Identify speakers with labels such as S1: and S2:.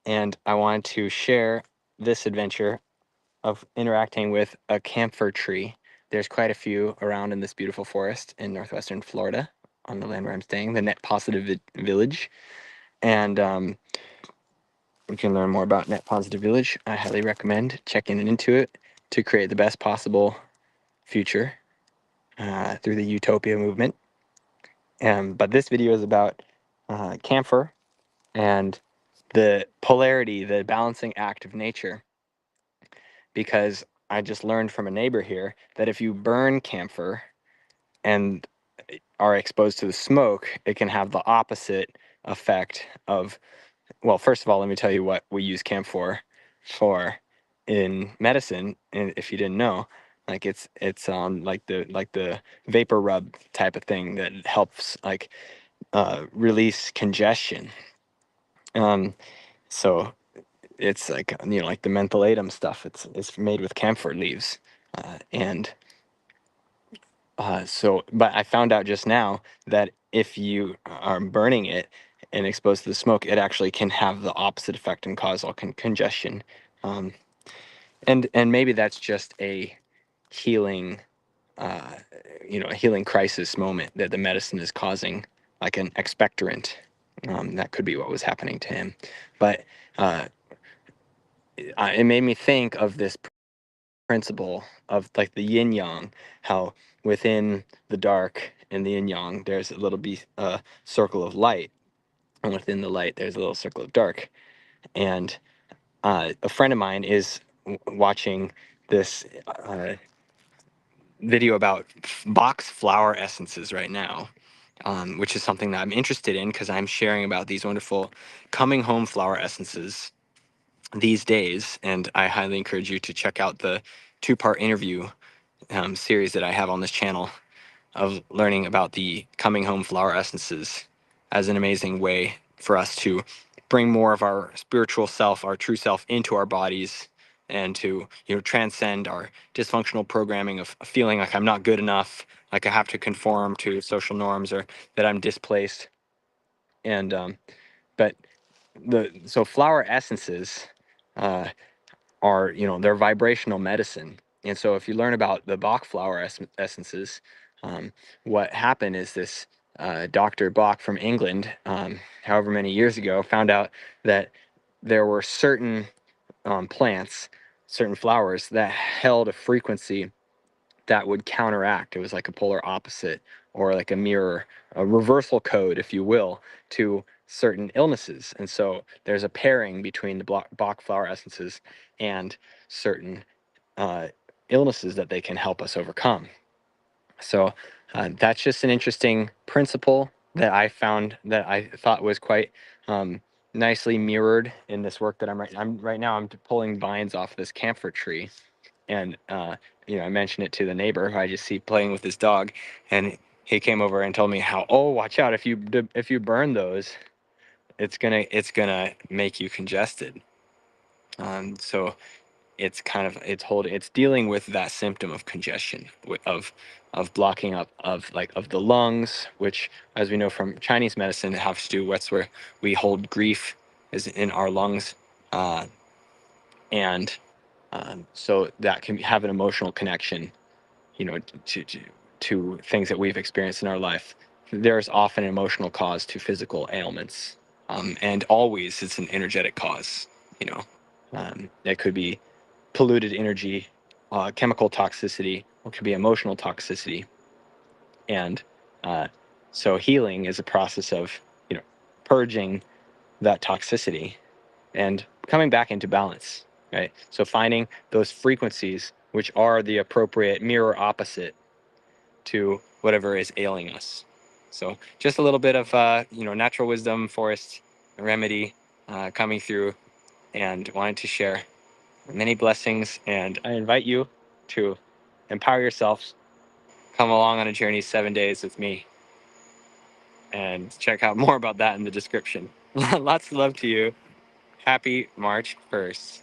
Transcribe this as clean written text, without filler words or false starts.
S1: and I wanted to share this adventure of interacting with a camphor tree. There's quite a few around in this beautiful forest in northwestern Florida on the land where I'm staying, the Net Positive Village. And you can learn more about Net Positive Village. I highly recommend checking into it to create the best possible future through the Utopia movement. But this video is about camphor and the polarity, the balancing act of nature, because I just learned from a neighbor here that if you burn camphor and are exposed to the smoke, it can have the opposite effect of, well, first of all, let me tell you what we use camphor for in medicine. And if you didn't know, like it's like the vapor rub type of thing that helps like release congestion. So it's like, you know, like the mentholatum stuff. It's made with camphor leaves, and but I found out just now that if you are burning it and exposed to the smoke, it actually can have the opposite effect and cause all congestion. Um, and maybe that's just a healing, uh, a healing crisis moment that the medicine is causing, like an expectorant. That could be what was happening to him, but uh, it made me think of this principle of like the yin yang, how within the dark and the yin yang there's a little circle of light, and within the light there's a little circle of dark. And a friend of mine is watching this video about box flower essences right now, which is something that I'm interested in because I'm sharing about these wonderful coming home flower essences these days. And I highly encourage you to check out the two-part interview series that I have on this channel of learning about the coming home flower essences as an amazing way for us to bring more of our spiritual self, our true self, into our bodies, and to, you know, transcend our dysfunctional programming of feeling like I'm not good enough, like I have to conform to social norms, or that I'm displaced. And but so flower essences uh, are, you know, they're vibrational medicine. And so if you learn about the Bach flower essences, what happened is this Dr. Bach from England, however many years ago, found out that there were certain plants, certain flowers that held a frequency that would counteract. It was like a polar opposite, or like a mirror, a reversal code, if you will, to certain illnesses. And so there's a pairing between the Bach flower essences and certain uh, illnesses that they can help us overcome. So that's just an interesting principle that I found, that I thought was quite nicely mirrored in this work that I'm pulling vines off this camphor tree. And I mentioned it to the neighbor who I just see playing with his dog, and he came over and told me how, oh, watch out, if you burn those, it's gonna make you congested. So it's dealing with that symptom of congestion, of blocking up of the lungs, which, as we know from Chinese medicine, it has to do with where we hold grief is in our lungs, and so that can have an emotional connection, you know, to things that we've experienced in our life. There's often an emotional cause to physical ailments, and always it's an energetic cause. You know, it could be polluted energy, chemical toxicity, or it could be emotional toxicity. And so healing is a process of, you know, purging that toxicity and coming back into balance, right? So finding those frequencies which are the appropriate mirror opposite to whatever is ailing us. So just a little bit of natural wisdom, forest remedy coming through, and wanted to share many blessings. And I invite you to empower yourselves, come along on a journey 7 days with me, and check out more about that in the description. Lots of love to you. Happy March 1st.